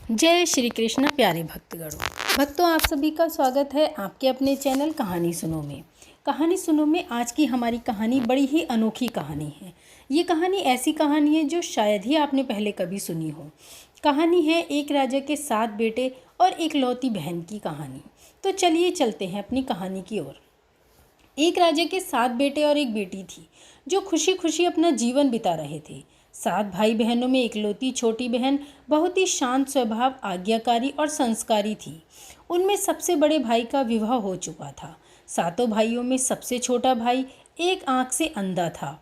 जय श्री कृष्ण प्यारे भक्तगणों। भक्तों, आप सभी का स्वागत है आपके अपने चैनल कहानी सुनो में। कहानी सुनो में आज की हमारी कहानी बड़ी ही अनोखी कहानी है। ये कहानी ऐसी कहानी है जो शायद ही आपने पहले कभी सुनी हो। कहानी है एक राजा के 7 बेटे और एक लौती बहन की कहानी। तो चलिए चलते हैं अपनी कहानी की ओर। एक राजा के 7 बेटे और एक बेटी थी जो खुशी खुशी अपना जीवन बिता रहे थे। 7 भाई बहनों में इकलौती छोटी बहन बहुत ही शांत स्वभाव, आज्ञाकारी और संस्कारी थी। उनमें सबसे बड़े भाई का विवाह हो चुका था। सातों भाइयों में सबसे छोटा भाई एक आंख से अंधा था।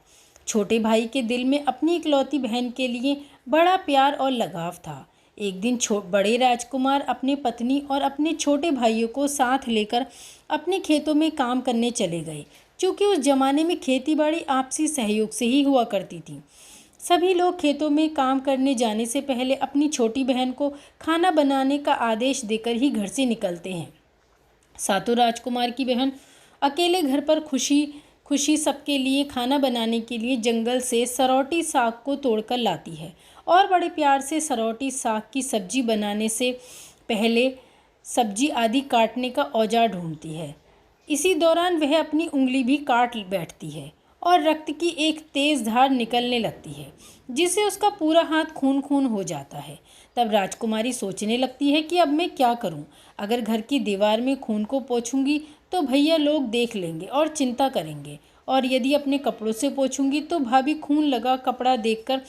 छोटे भाई के दिल में अपनी इकलौती बहन के लिए बड़ा प्यार और लगाव था। एक दिन बड़े राजकुमार अपने पत्नी और अपने छोटे भाइयों को साथ लेकर अपने खेतों में काम करने चले गए। क्योंकि उस जमाने में खेतीबाड़ी आपसी सहयोग से ही हुआ करती थी। सभी लोग खेतों में काम करने जाने से पहले अपनी छोटी बहन को खाना बनाने का आदेश देकर ही घर से निकलते हैं। सातों राजकुमार की बहन अकेले घर पर खुशी खुशी सबके लिए खाना बनाने के लिए जंगल से सरौटी साग को तोड़कर लाती है और बड़े प्यार से सरौटी साग की सब्जी बनाने से पहले सब्जी आदि काटने का औजार ढूंढती है। इसी दौरान वह अपनी उंगली भी काट बैठती है और रक्त की एक तेज़ धार निकलने लगती है, जिससे उसका पूरा हाथ खून खून हो जाता है। तब राजकुमारी सोचने लगती है कि अब मैं क्या करूं? अगर घर की दीवार में खून को पोंछूंगी तो भैया लोग देख लेंगे और चिंता करेंगे, और यदि अपने कपड़ों से पोंछूंगी तो भाभी खून लगा कपड़ा देखकर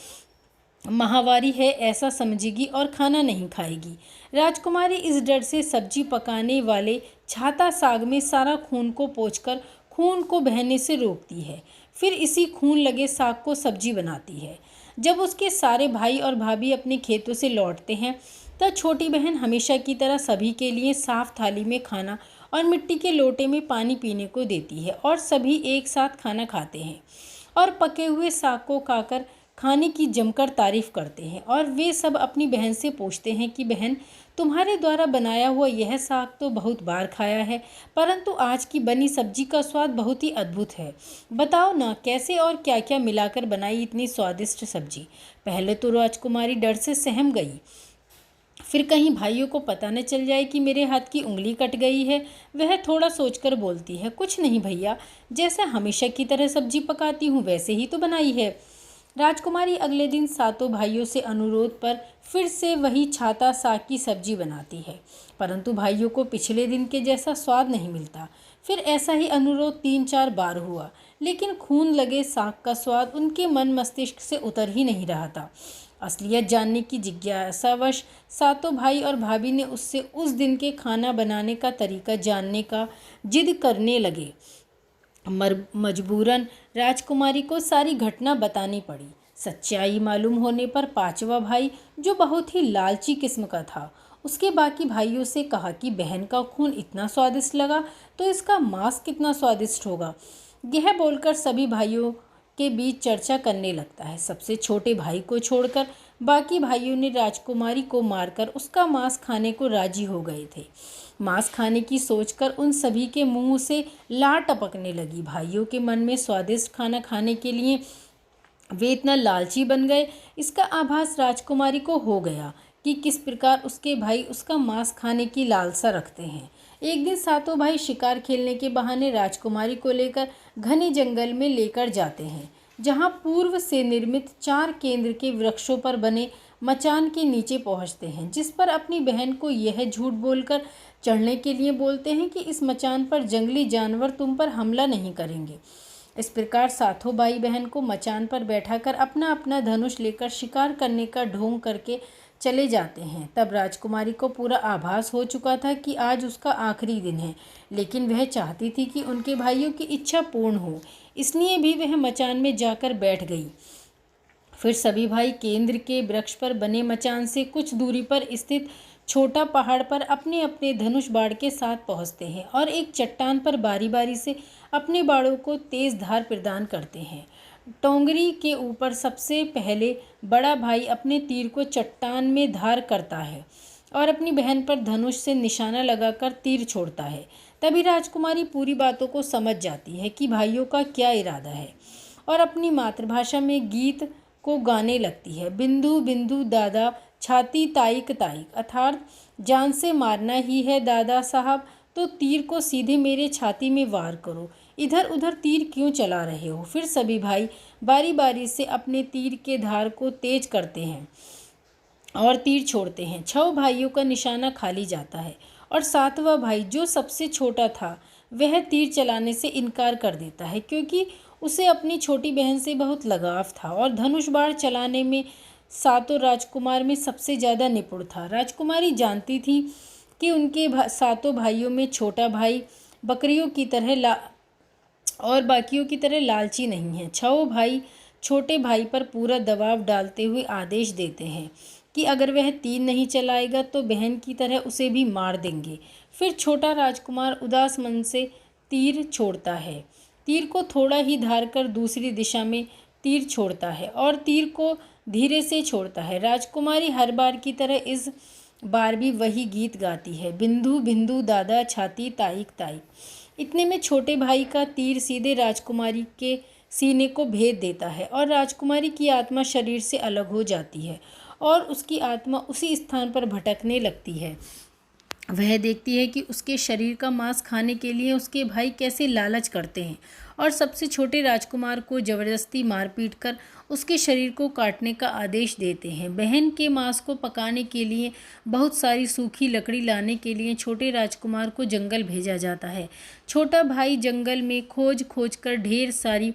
माहवारी है ऐसा समझेगी और खाना नहीं खाएगी। राजकुमारी इस डर से सब्जी पकाने वाले छाता साग में सारा खून को पोंछकर खून को बहने से रोकती है। फिर इसी खून लगे साग को सब्जी बनाती है। जब उसके सारे भाई और भाभी अपने खेतों से लौटते हैं तब छोटी बहन हमेशा की तरह सभी के लिए साफ थाली में खाना और मिट्टी के लोटे में पानी पीने को देती है, और सभी एक साथ खाना खाते हैं और पके हुए साग को खाकर खाने की जमकर तारीफ करते हैं। और वे सब अपनी बहन से पूछते हैं कि बहन, तुम्हारे द्वारा बनाया हुआ यह साग तो बहुत बार खाया है, परंतु आज की बनी सब्जी का स्वाद बहुत ही अद्भुत है। बताओ ना, कैसे और क्या क्या मिलाकर बनाई इतनी स्वादिष्ट सब्जी। पहले तो राजकुमारी डर से सहम गई, फिर कहीं भाइयों को पता न चल जाए कि मेरे हाथ की उंगली कट गई है। वह थोड़ा सोचकर बोलती है, कुछ नहीं भैया, जैसे हमेशा की तरह सब्जी पकाती हूँ वैसे ही तो बनाई है। राजकुमारी अगले दिन सातों भाइयों से अनुरोध पर फिर से वही छाता साग की सब्जी बनाती है, परंतु भाइयों को पिछले दिन के जैसा स्वाद नहीं मिलता। फिर ऐसा ही अनुरोध 3-4 बार हुआ, लेकिन खून लगे साग का स्वाद उनके मन मस्तिष्क से उतर ही नहीं रहा था। असलियत जानने की जिज्ञासावश सातों भाई और भाभी ने उससे उस दिन के खाना बनाने का तरीका जानने का जिद करने लगे। मजबूरन राजकुमारी को सारी घटना बतानी पड़ी। सच्चाई मालूम होने पर पांचवा भाई, जो बहुत ही लालची किस्म का था, उसके बाकी भाइयों से कहा कि बहन का खून इतना स्वादिष्ट लगा तो इसका मांस कितना स्वादिष्ट होगा। यह बोलकर सभी भाइयों के बीच चर्चा करने लगता है। सबसे छोटे भाई को छोड़कर बाकी भाइयों ने राजकुमारी को मारकर उसका मांस खाने को राजी हो गए थे। मांस खाने की सोचकर उन सभी के मुंह से लार टपकने लगी। भाइयों के मन में स्वादिष्ट खाना खाने के लिए वे इतना लालची बन गए, इसका आभास राजकुमारी को हो गया कि किस प्रकार उसके भाई उसका मांस खाने की लालसा रखते हैं। एक दिन सातों भाई शिकार खेलने के बहाने राजकुमारी को लेकर घने जंगल में लेकर जाते हैं, जहां पूर्व से निर्मित 4 केंद्र के वृक्षों पर बने मचान के नीचे पहुंचते हैं, जिस पर अपनी बहन को यह झूठ बोलकर चढ़ने के लिए बोलते हैं कि इस मचान पर जंगली जानवर तुम पर हमला नहीं करेंगे। इस प्रकार सातों भाई बहन को मचान पर बैठाकर अपना अपना धनुष लेकर शिकार करने का ढोंग करके चले जाते हैं। तब राजकुमारी को पूरा आभास हो चुका था कि आज उसका आखिरी दिन है, लेकिन वह चाहती थी कि उनके भाइयों की इच्छा पूर्ण हो, इसलिए भी वह मचान में जाकर बैठ गई। फिर सभी भाई केंद्र के वृक्ष पर बने मचान से कुछ दूरी पर स्थित छोटा पहाड़ पर अपने अपने धनुष बाण के साथ पहुंचते हैं और एक चट्टान पर बारी बारी से अपने बाणों को तेज धार प्रदान करते हैं। टोंगरी के ऊपर सबसे पहले बड़ा भाई अपने तीर को चट्टान में धार करता है और अपनी बहन पर धनुष से निशाना लगाकर तीर छोड़ता है। तभी राजकुमारी पूरी बातों को समझ जाती है कि भाइयों का क्या इरादा है, और अपनी मातृभाषा में गीत को गाने लगती है। बिंदु बिंदु दादा छाती ताइक ताइक, अर्थात जान से मारना ही है दादा साहब तो तीर को सीधे मेरे छाती में वार करो, इधर उधर तीर क्यों चला रहे हो। फिर सभी भाई बारी बारी से अपने तीर के धार को तेज करते हैं और तीर छोड़ते हैं। 6 भाइयों का निशाना खाली जाता है और 7वां भाई जो सबसे छोटा था वह तीर चलाने से इनकार कर देता है, क्योंकि उसे अपनी छोटी बहन से बहुत लगाव था और धनुष बाण चलाने में सातों राजकुमार में सबसे ज़्यादा निपुण था। राजकुमारी जानती थी कि उनके सातों भाइयों में छोटा भाई बकरियों की तरह और बाकियों की तरह लालची नहीं है। 6 भाई छोटे भाई पर पूरा दबाव डालते हुए आदेश देते हैं कि अगर वह तीर नहीं चलाएगा तो बहन की तरह उसे भी मार देंगे। फिर छोटा राजकुमार उदास मन से तीर छोड़ता है। तीर को थोड़ा ही धार कर दूसरी दिशा में तीर छोड़ता है और तीर को धीरे से छोड़ता है। राजकुमारी हर बार की तरह इस बार भी वही गीत गाती है, बिंदु बिंदु दादा छाती ताइक ताइक। इतने में छोटे भाई का तीर सीधे राजकुमारी के सीने को भेद देता है और राजकुमारी की आत्मा शरीर से अलग हो जाती है और उसकी आत्मा उसी स्थान पर भटकने लगती है। वह देखती है कि उसके शरीर का मांस खाने के लिए उसके भाई कैसे लालच करते हैं और सबसे छोटे राजकुमार को जबरदस्ती मारपीट कर उसके शरीर को काटने का आदेश देते हैं। बहन के मांस को पकाने के लिए बहुत सारी सूखी लकड़ी लाने के लिए छोटे राजकुमार को जंगल भेजा जाता है। छोटा भाई जंगल में खोज खोज कर ढेर सारी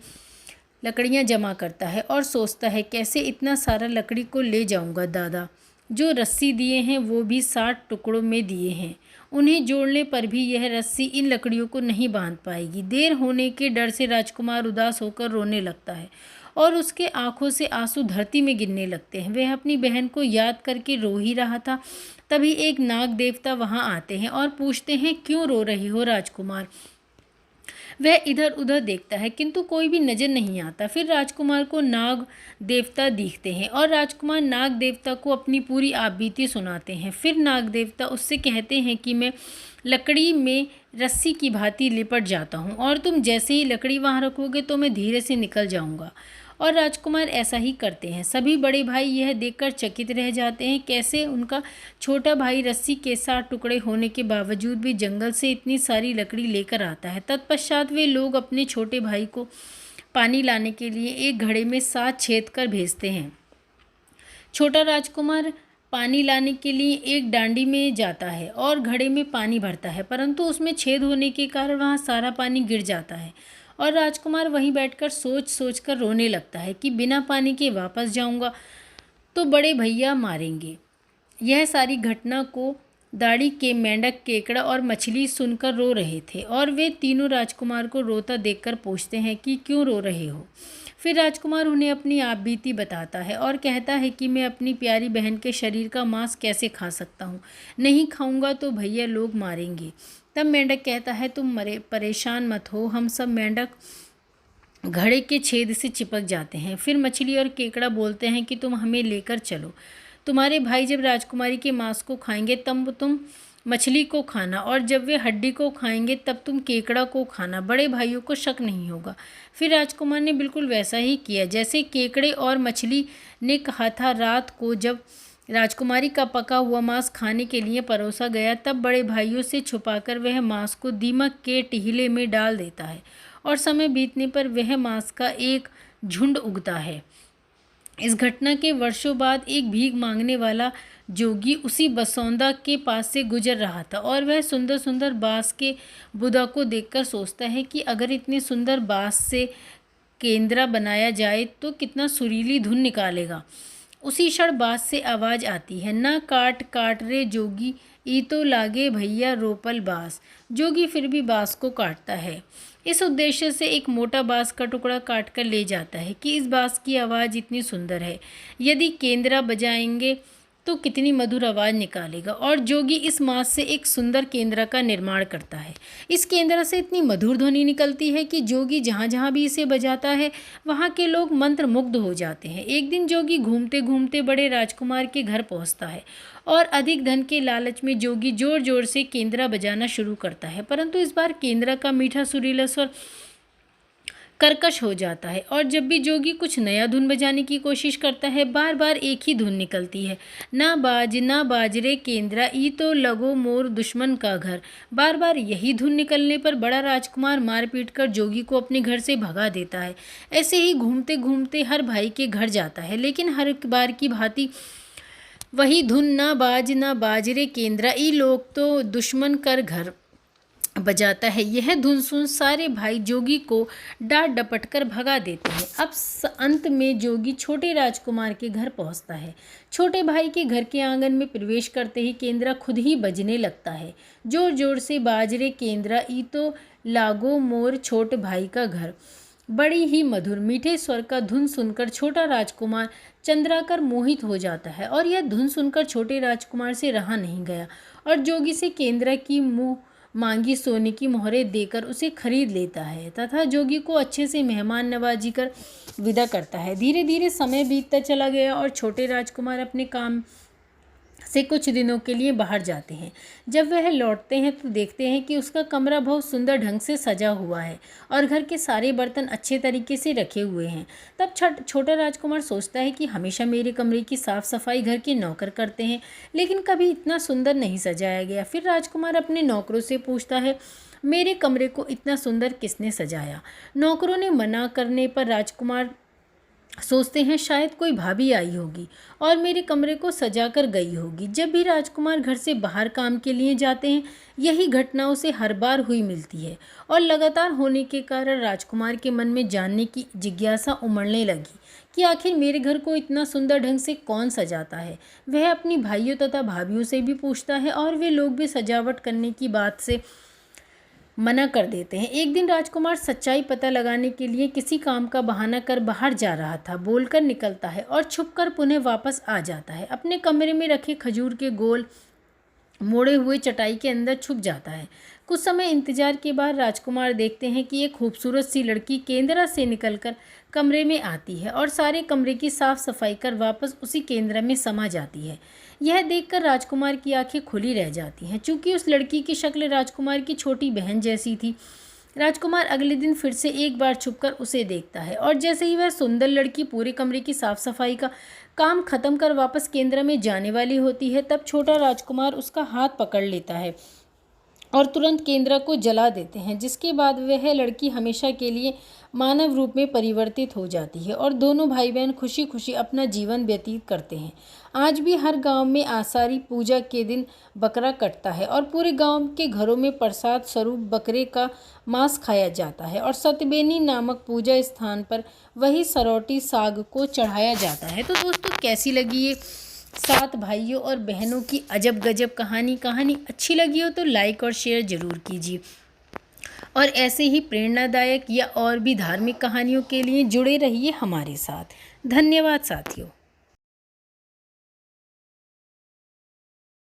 लकड़ियाँ जमा करता है और सोचता है कैसे इतना सारा लकड़ी को ले जाऊंगा। दादा जो रस्सी दिए हैं वो भी 60 टुकड़ों में दिए हैं, उन्हें जोड़ने पर भी यह रस्सी इन लकड़ियों को नहीं बांध पाएगी। देर होने के डर से राजकुमार उदास होकर रोने लगता है और उसके आंखों से आंसू धरती में गिरने लगते हैं। वह अपनी बहन को याद करके रो ही रहा था, तभी एक नाग देवता वहां आते हैं और पूछते हैं, क्यों रो रहे हो राजकुमार। वह इधर उधर देखता है किंतु कोई भी नजर नहीं आता। फिर राजकुमार को नाग देवता दिखते हैं और राजकुमार नाग देवता को अपनी पूरी आपबीती सुनाते हैं। फिर नाग देवता उससे कहते हैं कि मैं लकड़ी में रस्सी की भांति लिपट जाता हूँ और तुम जैसे ही लकड़ी वहाँ रखोगे तो मैं धीरे से निकल जाऊँगा। और राजकुमार ऐसा ही करते हैं। सभी बड़े भाई यह देखकर चकित रह जाते हैं कैसे उनका छोटा भाई रस्सी के 60 टुकड़े होने के बावजूद भी जंगल से इतनी सारी लकड़ी लेकर आता है। तत्पश्चात वे लोग अपने छोटे भाई को पानी लाने के लिए एक घड़े में 7 छेद कर भेजते हैं। छोटा राजकुमार पानी लाने के लिए एक डांडी में जाता है और घड़े में पानी भरता है, परंतु उसमें छेद होने के कारण वहाँ सारा पानी गिर जाता है और राजकुमार वहीं बैठकर सोच सोच कर रोने लगता है कि बिना पानी के वापस जाऊंगा तो बड़े भैया मारेंगे। यह सारी घटना को दाढ़ी के मेंढक, केकड़ा और मछली सुनकर रो रहे थे और वे तीनों राजकुमार को रोता देखकर पूछते हैं कि क्यों रो रहे हो। फिर राजकुमार उन्हें अपनी आपबीती बताता है और कहता है कि मैं अपनी प्यारी बहन के शरीर का मांस कैसे खा सकता हूँ, नहीं खाऊंगा तो भैया लोग मारेंगे। तब मेंढक कहता है, तुम परेशान मत हो, हम सब मेंढक घड़े के छेद से चिपक जाते हैं। फिर मछली और केकड़ा बोलते हैं कि तुम हमें लेकर चलो, तुम्हारे भाई जब राजकुमारी के मांस को खाएंगे तब तुम मछली को खाना और जब वे हड्डी को खाएंगे तब तुम केकड़ा को खाना, बड़े भाइयों को शक नहीं होगा। फिर राजकुमार ने बिल्कुल वैसा ही किया जैसे केकड़े और मछली ने कहा था। रात को जब राजकुमारी का पका हुआ मांस खाने के लिए परोसा गया तब बड़े भाइयों से छुपाकर वह मांस को दीमक के टीले में डाल देता है और समय बीतने पर वह मांस का एक झुंड उगता है। इस घटना के वर्षों बाद एक भीख मांगने वाला जोगी उसी बसौंदा के पास से गुजर रहा था और वह सुंदर सुंदर बांस के बुदा को देखकर सोचता है कि अगर इतने सुंदर बांस से केंद्रा बनाया जाए तो कितना सुरीली धुन निकालेगा। उसी क्षण बांस से आवाज़ आती है, ना काट काट रे जोगी, ई तो लागे भैया रोपल बांस। जोगी फिर भी बांस को काटता है। इस उद्देश्य से एक मोटा बांस का टुकड़ा काट कर ले जाता है कि इस बांस की आवाज़ इतनी सुंदर है, यदि केंद्रा बजाएंगे तो कितनी मधुर आवाज़ निकालेगा। और जोगी इस मांस से एक सुंदर केंद्रा का निर्माण करता है। इस केंद्रा से इतनी मधुर ध्वनि निकलती है कि जोगी जहाँ जहाँ भी इसे बजाता है वहाँ के लोग मंत्रमुग्ध हो जाते हैं। एक दिन जोगी घूमते घूमते बड़े राजकुमार के घर पहुँचता है और अधिक धन के लालच में जोगी जोर जोर से केंद्रा बजाना शुरू करता है, परंतु इस बार केंद्रा का मीठा सुरीला स्वर कर्कश हो जाता है और जब भी जोगी कुछ नया धुन बजाने की कोशिश करता है बार बार एक ही धुन निकलती है, ना बाज रे केंद्रा ई तो लगो मोर दुश्मन का घर। बार बार यही धुन निकलने पर बड़ा राजकुमार मार पीट कर जोगी को अपने घर से भगा देता है। ऐसे ही घूमते घूमते हर भाई के घर जाता है, लेकिन हर बार की भांति वही धुन ना बाज रे केंद्रा ई लोग तो दुश्मन कर घर बजाता है। यह धुन सुन सारे भाई जोगी को डांट डपट कर भगा देते हैं। अब अंत में जोगी छोटे राजकुमार के घर पहुंचता है। छोटे भाई के घर के आंगन में प्रवेश करते ही केंद्रा खुद ही बजने लगता है, जोर जोर से बाज रे केंद्रा ई तो लागो मोर छोट भाई का घर। बड़ी ही मधुर मीठे स्वर का धुन सुनकर छोटा राजकुमार चंद्राकर मोहित हो जाता है और यह धुन सुनकर छोटे राजकुमार से रहा नहीं गया और जोगी से केंद्रा की मुँह मांगी सोने की मोहरें देकर उसे खरीद लेता है तथा जोगी को अच्छे से मेहमान नवाजी कर विदा करता है। धीरे धीरे समय बीतता चला गया और छोटे राजकुमार अपने काम से कुछ दिनों के लिए बाहर जाते हैं। जब वह लौटते हैं तो देखते हैं कि उसका कमरा बहुत सुंदर ढंग से सजा हुआ है और घर के सारे बर्तन अच्छे तरीके से रखे हुए हैं। तब छोटा राजकुमार सोचता है कि हमेशा मेरे कमरे की साफ़ सफाई घर के नौकर करते हैं, लेकिन कभी इतना सुंदर नहीं सजाया गया। फिर राजकुमार अपने नौकरों से पूछता है, मेरे कमरे को इतना सुंदर किसने सजाया? नौकरों ने मना करने पर राजकुमार सोचते हैं शायद कोई भाभी आई होगी और मेरे कमरे को सजा कर गई होगी। जब भी राजकुमार घर से बाहर काम के लिए जाते हैं यही घटना उसे हर बार हुई मिलती है और लगातार होने के कारण राजकुमार के मन में जानने की जिज्ञासा उमड़ने लगी कि आखिर मेरे घर को इतना सुंदर ढंग से कौन सजाता है। वह अपनी भाइयों तथा भाभियों से भी पूछता है और वे लोग भी सजावट करने की बात से मना कर देते हैं। एक दिन राजकुमार सच्चाई पता लगाने के लिए किसी काम का बहाना कर बाहर जा रहा था। बोलकर निकलता है और छुपकर पुनः वापस आ जाता है। अपने कमरे में रखे खजूर के गोल मोड़े हुए चटाई के अंदर छुप जाता है। कुछ समय इंतजार के बाद राजकुमार देखते हैं कि एक खूबसूरत सी लड़की केंद्रा से निकलकर कमरे में आती है और सारे कमरे की साफ सफाई कर वापस उसी केंद्र में समा जाती है। यह देखकर राजकुमार की आंखें खुली रह जाती हैं, चूँकि उस लड़की की शक्ल राजकुमार की छोटी बहन जैसी थी। राजकुमार अगले दिन फिर से एक बार छुपकर उसे देखता है और जैसे ही वह सुंदर लड़की पूरे कमरे की साफ सफाई का काम खत्म कर वापस केंद्र में जाने वाली होती है, तब छोटा राजकुमार उसका हाथ पकड़ लेता है और तुरंत केंद्र को जला देते हैं, जिसके बाद वह लड़की हमेशा के लिए मानव रूप में परिवर्तित हो जाती है और दोनों भाई बहन खुशी खुशी अपना जीवन व्यतीत करते हैं। आज भी हर गांव में आषाढ़ी पूजा के दिन बकरा कटता है और पूरे गांव के घरों में प्रसाद स्वरूप बकरे का मांस खाया जाता है और सतबेनी नामक पूजा स्थान पर वही सरौटी साग को चढ़ाया जाता है। तो दोस्तों, कैसी लगी ये 7 भाइयों और बहनों की अजब गजब कहानी अच्छी लगी हो तो लाइक और शेयर ज़रूर कीजिए और ऐसे ही प्रेरणादायक या और भी धार्मिक कहानियों के लिए जुड़े रहिए हमारे साथ। धन्यवाद साथियों।